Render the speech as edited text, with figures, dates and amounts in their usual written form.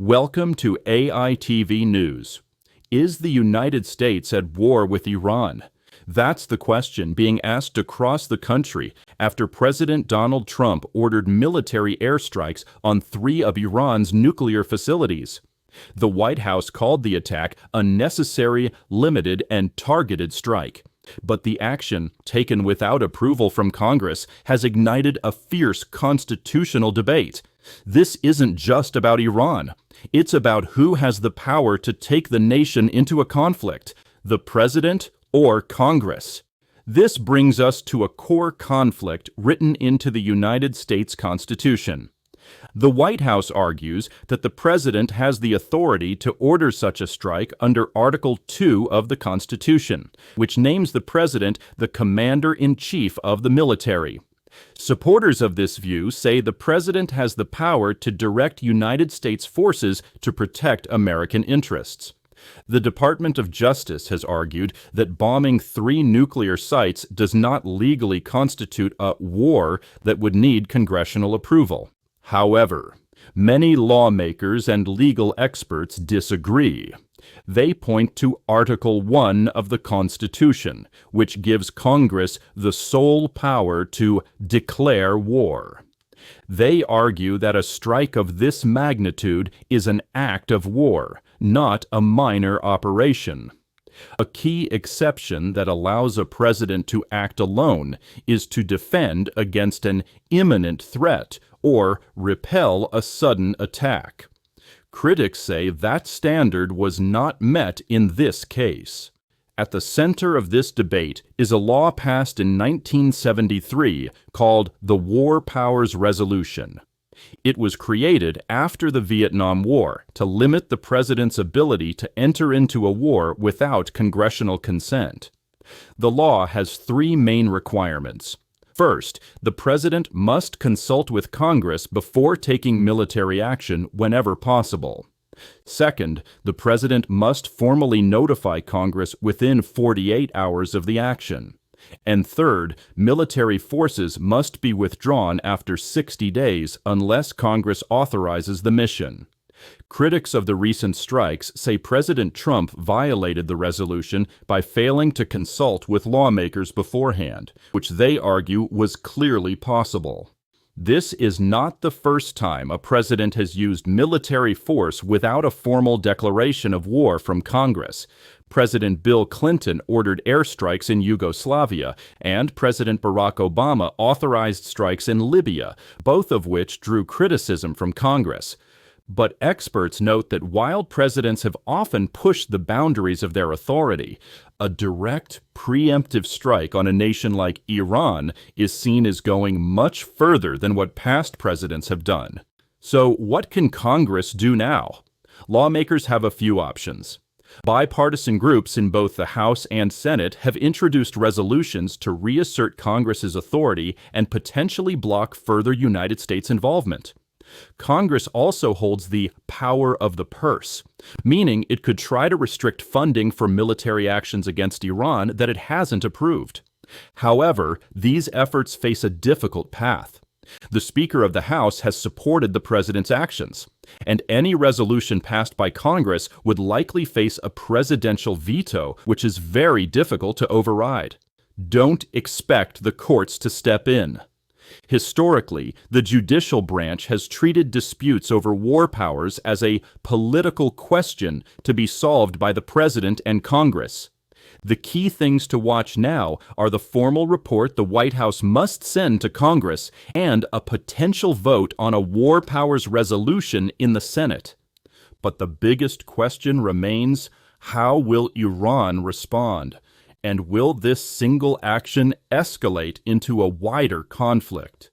Welcome to AITV News. Is the United States at war with Iran? That's the question being asked across the country after President Donald Trump ordered military airstrikes on 3 of Iran's nuclear facilities. The White House called the attack a necessary, limited, and targeted strike. But the action, taken without approval from Congress, has ignited a fierce constitutional debate. This isn't just about Iran. It's about who has the power to take the nation into a conflict, the president or Congress. This brings us to a core conflict written into the United States Constitution. The White House argues that the president has the authority to order such a strike under Article 2 of the Constitution, which names the president the commander-in-chief of the military. Supporters of this view say the president has the power to direct United States forces to protect American interests. The Department of Justice has argued that bombing 3 nuclear sites does not legally constitute a war that would need congressional approval. However, many lawmakers and legal experts disagree. They point to Article 1 of the Constitution, which gives Congress the sole power to declare war. They argue that a strike of this magnitude is an act of war, not a minor operation. A key exception that allows a president to act alone is to defend against an imminent threat or repel a sudden attack. Critics say that standard was not met in this case. At the center of this debate is a law passed in 1973 called the War Powers Resolution. It was created after the Vietnam War to limit the president's ability to enter into a war without congressional consent. The law has 3 main requirements. First, the president must consult with Congress before taking military action whenever possible. Second, the president must formally notify Congress within 48 hours of the action. And third, military forces must be withdrawn after 60 days unless Congress authorizes the mission. Critics of the recent strikes say President Trump violated the resolution by failing to consult with lawmakers beforehand, which they argue was clearly possible. This is not the first time a president has used military force without a formal declaration of war from Congress. President Bill Clinton ordered airstrikes in Yugoslavia, and President Barack Obama authorized strikes in Libya, both of which drew criticism from Congress. But experts note that while presidents have often pushed the boundaries of their authority, a direct, preemptive strike on a nation like Iran is seen as going much further than what past presidents have done. So what can Congress do now? Lawmakers have a few options. Bipartisan groups in both the House and Senate have introduced resolutions to reassert Congress's authority and potentially block further United States involvement. Congress also holds the power of the purse, meaning it could try to restrict funding for military actions against Iran that it hasn't approved. However, these efforts face a difficult path. The Speaker of the House has supported the president's actions, and any resolution passed by Congress would likely face a presidential veto, which is very difficult to override. Don't expect the courts to step in. Historically, the judicial branch has treated disputes over war powers as a political question to be solved by the president and Congress. The key things to watch now are the formal report the White House must send to Congress and a potential vote on a war powers resolution in the Senate. But the biggest question remains, how will Iran respond? And will this single action escalate into a wider conflict?